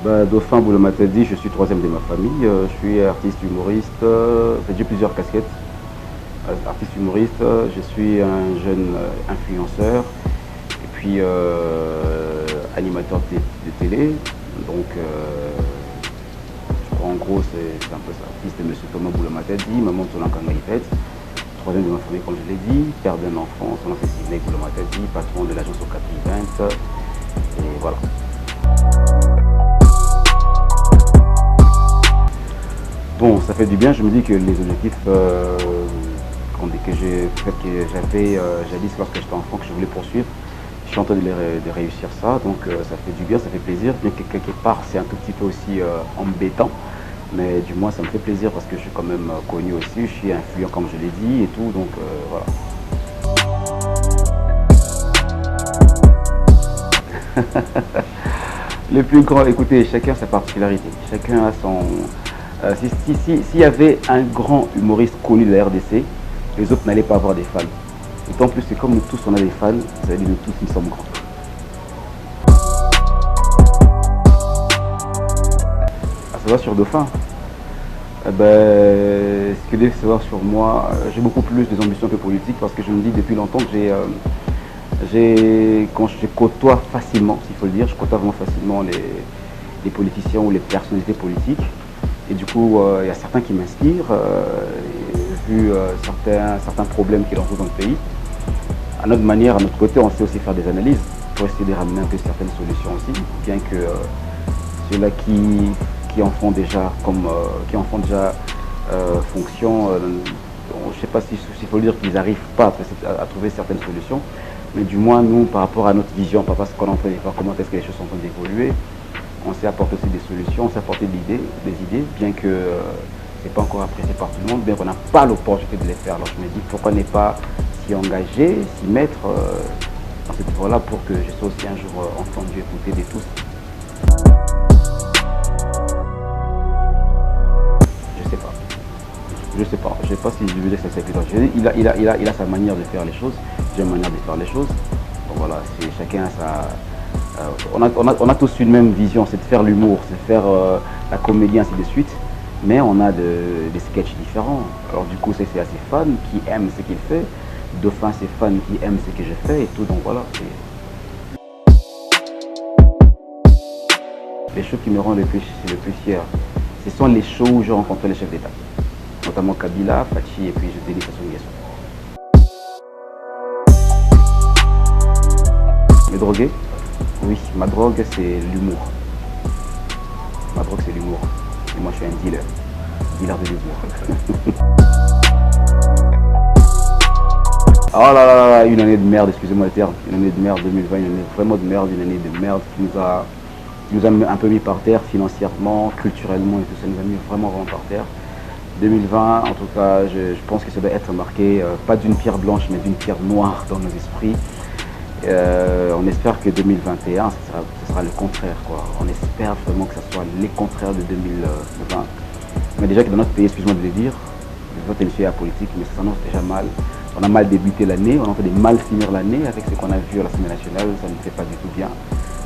Dauphin Boulomatadi, je suis troisième de ma famille. Je suis artiste humoriste. J'ai plusieurs casquettes. Artiste humoriste, je suis un jeune influenceur et puis animateur de télé. Donc, je crois en gros, c'est un peu ça. Fils de M. Thomas Boulomatadi, maman de Solanka Ngaïfet. Troisième de ma famille, comme je l'ai dit. Père d'un enfant, son nom c'est Sidney Boulomatadi, patron de l'agence Okapi Event. Et voilà. Bon, ça fait du bien. Je me dis que les objectifs que j'avais jadis lorsque j'étais enfant, que je voulais poursuivre, je suis en train de réussir ça. Donc ça fait du bien, ça fait plaisir. Bien que quelque part, c'est un tout petit peu aussi embêtant. Mais du moins, ça me fait plaisir parce que je suis quand même connu aussi. Je suis influent, comme je l'ai dit, et tout. Donc voilà. Le plus grand, écoutez, chacun a sa particularité. Chacun a son... S'il y avait un grand humoriste connu de la RDC, les autres n'allaient pas avoir des fans. Et en plus, c'est comme nous tous, on a des fans, ça veut dire que nous tous, nous sommes grands. À savoir sur Dauphin, ce que vous devez savoir sur moi, j'ai beaucoup plus des ambitions que politiques parce que je me dis depuis longtemps que quand je côtoie facilement, s'il faut le dire, je côtoie vraiment facilement les politiciens ou les personnalités politiques. Et du coup, il y a certains qui m'inspirent, vu certains problèmes qu'il en trouve dans le pays. À notre manière, à notre côté, on sait aussi faire des analyses pour essayer de ramener un peu certaines solutions aussi, bien que ceux-là qui en font déjà fonction, je ne sais pas s'il faut dire qu'ils n'arrivent pas à trouver certaines solutions, mais du moins nous, par rapport à notre vision, par rapport à ce qu'on est en train de faire, comment est-ce que les choses sont en train d'évoluer, on sait apporter aussi des solutions, on sait apporter des idées, bien que ce n'est pas encore apprécié par tout le monde, bien qu'on n'a pas l'opportunité de les faire. Alors je me dis pourquoi ne pas s'y engager, s'y mettre dans cette voie-là pour que je sois aussi un jour entendu, écouté de tous. Je sais pas. Je sais pas. Je sais pas si je veux dire que c'est évident. Il a sa manière de faire les choses, j'ai une manière de faire les choses. Donc voilà, chacun a sa... on a tous une même vision, c'est de faire l'humour, c'est de faire la comédie, ainsi de suite. Mais on a des sketchs différents. Alors du coup, c'est assez fans qui aiment ce qu'il fait. Dauphin, c'est fans qui aiment ce que je fais et tout. Donc voilà. Les shows qui me rendent le plus fier, ce sont les shows où je rencontre les chefs d'État. Notamment Kabila, Fachi et puis Denis Sassou Nguesso. Me droguer? Oui, ma drogue c'est l'humour. Ma drogue c'est l'humour. Et moi je suis un dealer de l'humour. Oh là là là, une année de merde, excusez-moi le terme. Une année de merde 2020, une année vraiment de merde, une année de merde qui nous a un peu mis par terre financièrement, culturellement et tout ça, nous a mis vraiment par terre. 2020, en tout cas, je pense que ça doit être marqué, pas d'une pierre blanche, mais d'une pierre noire dans nos esprits. On espère que 2021, ce sera le contraire, quoi. On espère vraiment que ce soit les contraires de 2020. Mais déjà que dans notre pays, excuse-moi de le dire, je vais te la politique, mais ça s'annonce déjà mal. On a mal débuté l'année, on a fait de mal finir l'année avec ce qu'on a vu à l'Assemblée nationale, ça ne fait pas du tout bien.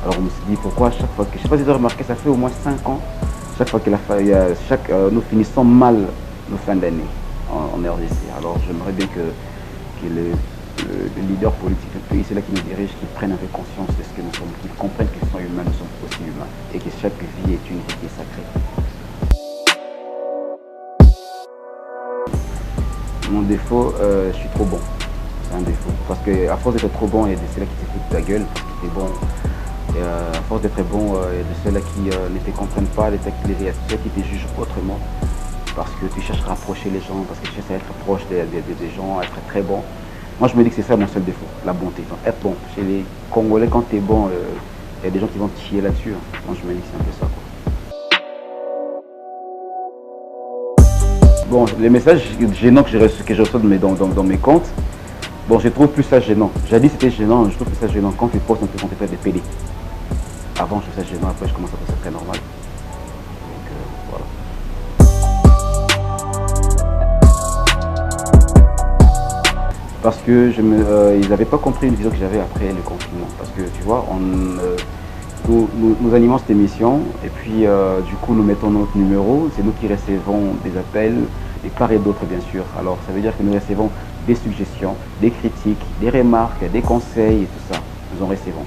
Alors on me s'est dit pourquoi chaque fois que, je ne sais pas si vous avez remarqué, ça fait au moins 5 ans, chaque fois que nous finissons mal nos fins d'année en RDC. Alors j'aimerais bien que le leader politique du pays, c'est là qui nous dirige, qui prennent un peu conscience de ce que nous sommes, qu'ils comprennent qu'ils sont humains, nous sommes aussi humains, et que chaque vie est une vie qui est sacrée. Mon défaut, je suis trop bon. C'est un défaut. Parce qu'à force d'être trop bon, il y a de ceux-là qui te foutent de ta gueule parce que tu es bon. Et à force d'être bon, il y a de ceux-là qui ne te comprennent pas, ceux qui te jugent autrement. Parce que tu cherches à rapprocher les gens, parce que tu cherches à être proche des gens, à être très bon. Moi, je me dis que c'est ça mon seul défaut, la bonté. Donc, être bon. Chez les Congolais, quand tu es bon, il y a des gens qui vont te chier là-dessus. Moi, je me dis que c'est un peu ça, quoi. Bon, les messages gênants que je reçois dans mes comptes, bon, je trouve plus ça gênant. Jadis c'était gênant, je trouve plus ça gênant quand tu postes un peu quand tu fais des PD. Avant, je trouve ça gênant, après je commence à trouver ça très normal. Donc voilà. Parce que ils n'avaient pas compris une vision que j'avais après le confinement. Parce que tu vois, Nous animons cette émission et puis du coup nous mettons notre numéro, c'est nous qui recevons des appels de part et d'autre bien sûr. Alors ça veut dire que nous recevons des suggestions, des critiques, des remarques, des conseils et tout ça, nous en recevons.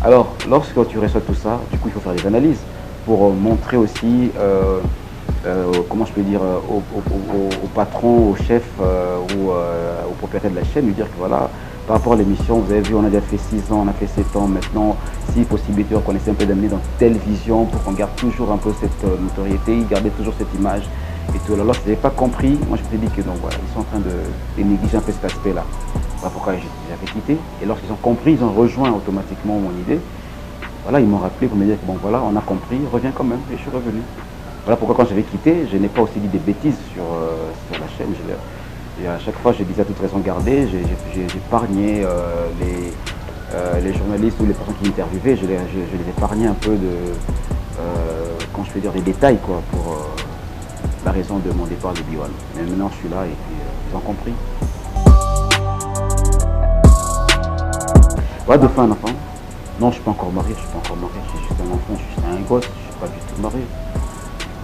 Alors lorsque tu reçois tout ça, du coup il faut faire des analyses pour montrer aussi, comment je peux dire, au patron, au chef ou au propriétaire de la chaîne, lui dire que voilà, par rapport à l'émission, vous avez vu, on a déjà fait 6 ans, on a fait 7 ans, maintenant, si possibilité, on essaie un peu d'amener dans telle vision pour qu'on garde toujours un peu cette notoriété, garder toujours cette image et tout. Alors, si vous n'avez pas compris, moi je me suis dit que non, voilà, ils sont en train de négliger un peu cet aspect-là. Voilà pourquoi j'avais quitté. Et lorsqu'ils ont compris, ils ont rejoint automatiquement mon idée. Voilà, ils m'ont rappelé pour me dire que bon voilà, on a compris, reviens quand même, et je suis revenu. Voilà pourquoi quand j'avais quitté, je n'ai pas aussi dit des bêtises sur la chaîne. Et à chaque fois, je disais à toute raison gardée, j'épargnais les journalistes ou les personnes qui interviewaient, je les épargnais un peu de, quand je peux dire, des détails quoi, pour la raison de mon départ de B1. Mais maintenant, je suis là et puis ils ont compris. Ouais, Dauphin, un enfant. Non, je ne suis pas encore marié, j'ai juste un enfant, je suis juste un gosse, je ne suis pas du tout marié.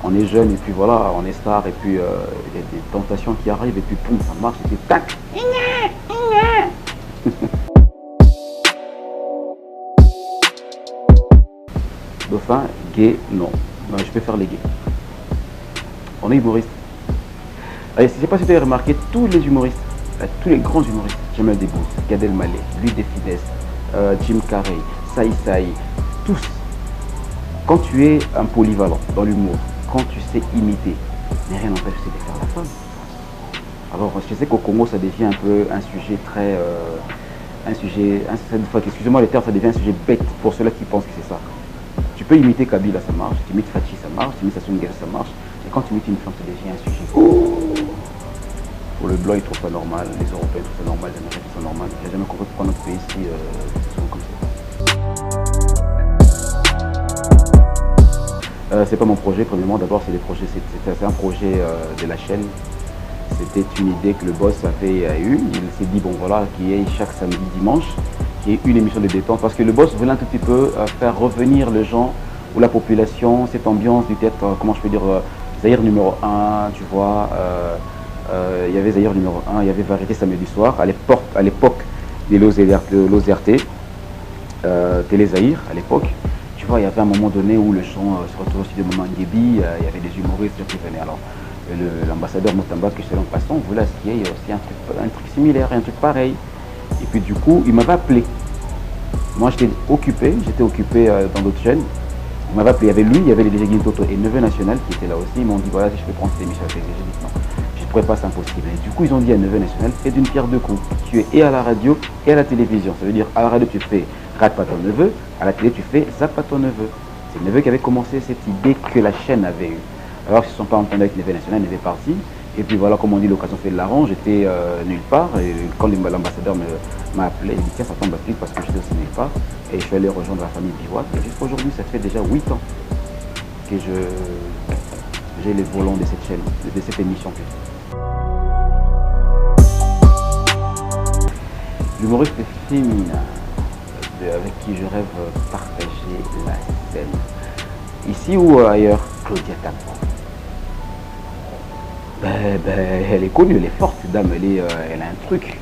On est jeune et puis voilà, on est star et puis il y a des tentations qui arrivent et puis poum, ça marche et puis tac. Dauphin, gay, non. Non, je peux faire les gays. On est humoriste. Je ne sais pas si tu as remarqué, tous les humoristes, tous les grands humoristes, Jamel Debbouze, Gad Elmaleh, Louis de Funès, Jim Carrey, Saï Saï, tous. Quand tu es un polyvalent dans l'humour, quand tu sais imiter, mais rien n'empêche aussi de faire la femme. Alors je sais qu'au Congo ça devient un peu un sujet très, excusez-moi le terme, ça devient un sujet bête pour ceux-là qui pensent que c'est ça. Tu peux imiter Kabila, ça marche, tu imites Fachi, ça marche, tu imites Sassou Nguesso, ça marche, et quand tu imites une femme, ça devient un sujet. Pour le blanc, ils trouvent ça normal, les Européens trouvent ça normal, les Américains trouvent ça normal. J'ai jamais compris pourquoi notre pays ici, c'est souvent comme ça. C'est pas mon projet, premièrement, d'abord c'est un projet de la chaîne. C'était une idée que le boss avait eu. Il s'est dit bon voilà, qu'il y ait chaque samedi, dimanche, qu'il y ait une émission de détente. Parce que le boss voulait un tout petit peu faire revenir les gens ou la population, cette ambiance du théâtre, comment je peux dire, Zaïre numéro 1, tu vois. Il y avait Zaïre numéro 1, il y avait Variété samedi soir, à l'époque des l'OZRT, Télé Zaïre à l'époque. Tu vois, il y avait un moment donné où les gens se retrouvaient aussi de Maman Ngébi, il y avait des humoristes qui venaient. Alors, l'ambassadeur Motamba, que je salue en passant, voulait qu'il y ait aussi un truc similaire, un truc pareil. Et puis du coup, il m'avait appelé. Moi, j'étais occupé dans d'autres chaînes. Il m'avait appelé, il y avait lui, il y avait les DG Toto et Neveu National qui étaient là aussi. Ils m'ont dit, voilà, si je peux prendre cette émission avec les DG, j'ai dit non, je ne pourrais pas, c'est impossible. Et du coup, ils ont dit à Neveu National, fais d'une pierre deux coups. Tu es et à la radio et à la télévision. Ça veut dire, à la radio, tu fais Rate pas ton neveu, à la télé, tu fais Zappe pas ton neveu. C'est le neveu qui avait commencé cette idée que la chaîne avait eue. Alors, ils ne se sont pas entendus avec Neveu National, il était parti. Et puis voilà, comme on dit, l'occasion fait de l'arrange, j'étais nulle part. Et quand l'ambassadeur m'a appelé, il dit tiens, ça tombe à pic parce que j'étais aussi nulle part. Et je suis allé rejoindre la famille Biwak. Et jusqu'à aujourd'hui, ça fait déjà 8 ans que j'ai les volants de cette chaîne, de cette émission. L'humoriste féminin avec qui je rêve partager la scène. Ici ou ailleurs, Claudia Tabo. Elle est connue, elle est forte, cette dame, elle a un truc.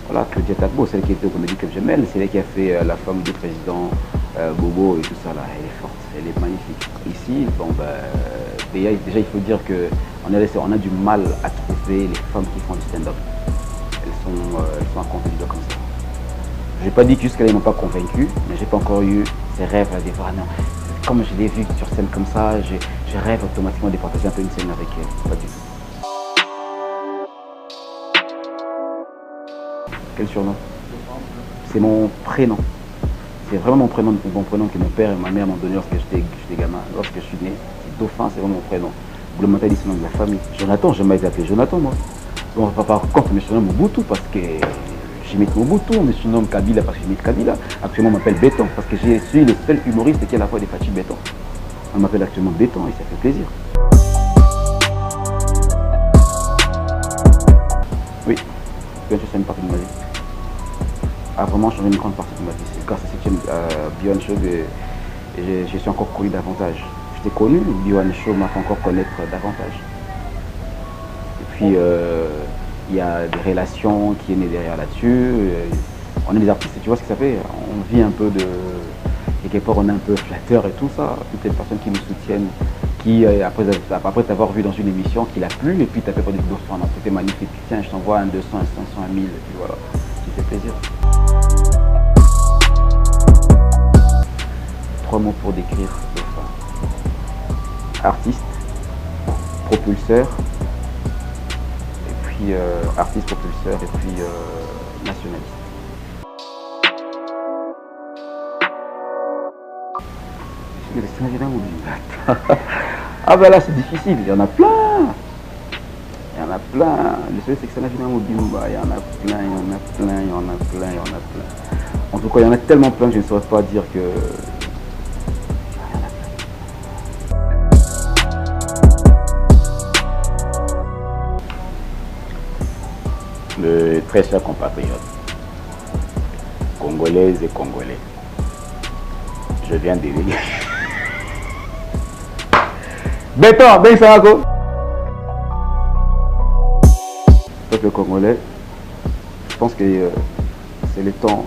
Voilà, Claudia Tabo, celle qui était au Comédie Club Jamel, c'est elle qui a fait la femme du président Bobo et tout ça là, elle est forte, elle est magnifique. Ici, bon déjà il faut dire qu'on a du mal à trouver les femmes qui font du stand-up. Elles sont à compter du doigt comme ça. Je n'ai pas dit que jusqu'à là ils ne m'ont pas convaincu, mais j'ai pas encore eu ces rêves là de voir non. Comme je l'ai vu sur scène comme ça, je rêve automatiquement de partager un peu une scène avec elle. Pas du tout. Quel surnom? C'est mon prénom. C'est vraiment mon prénom que mon père et ma mère m'ont donné lorsque j'étais gamin. Lorsque je suis né, Dauphin, c'est vraiment mon prénom. Vous le mentez dit, c'est le nom de la famille. Jonathan, je m'avais appelé Jonathan, moi. Bon, par contre, je me surnomme Mobutu parce que j'imite Mobutu, on me surnomme Kabila parce que j'imite Kabila. Actuellement, on m'appelle Béton parce que je suis le seul humoriste qui a la voix de Fachi Béton. On m'appelle actuellement Béton et ça fait plaisir. Oui, bien sûr, c'est une partie de ma vie. a vraiment changé une grande partie de ma vie. C'est grâce à cette chaîne Biohan Show que je suis encore connu davantage. Je t'ai connu, Biohan Show m'a fait encore connaître davantage. Et puis, il y a des relations qui est nées derrière là-dessus. On est des artistes, tu vois ce que ça fait. On vit un peu de... Quelque part, on est un peu flatteur et tout ça. Toutes les personnes qui nous soutiennent, qui, après t'avoir vu dans une émission, qui l'a plu, et puis t'as fait pas des vidéos sur un c'était magnifique. Tiens, je t'envoie un 200, un 500, un 1000, et puis voilà. Ça fait plaisir. 3 mots pour décrire le fan. Artiste, propulseur, et puis artiste, propulseur, et puis nationaliste. Ah ben là c'est difficile, il y en a plein. Il y en a plein. Le seul c'est que ça n'a jamais Mobimba. Il y en a plein, il y en a plein, il y en a plein, il y en a plein. En tout cas, il y en a tellement plein que je ne saurais pas dire que... Le très cher compatriote, Congolaises et Congolais, je viens de venir. Béton, ben ça va. Peuple congolais, je pense que c'est le temps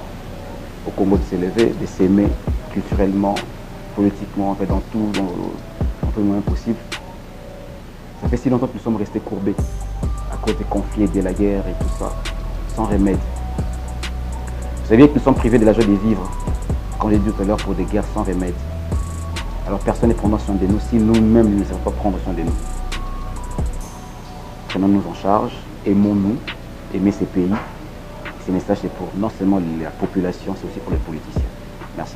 au Congo de s'élever, de s'aimer culturellement, politiquement, en fait, dans tout le moyen possible. Ça fait si longtemps que nous sommes restés courbés à cause des conflits, de la guerre et tout ça, sans remède. Vous savez que nous sommes privés de la joie de vivre, comme j'ai dit tout à l'heure, pour des guerres sans remède. Alors personne ne prendra soin de nous si nous-mêmes ne savons pas prendre soin de nous. Prenons-nous en charge, aimons-nous, aimez ces pays. Ce message c'est pour non seulement la population, c'est aussi pour les politiciens. Merci.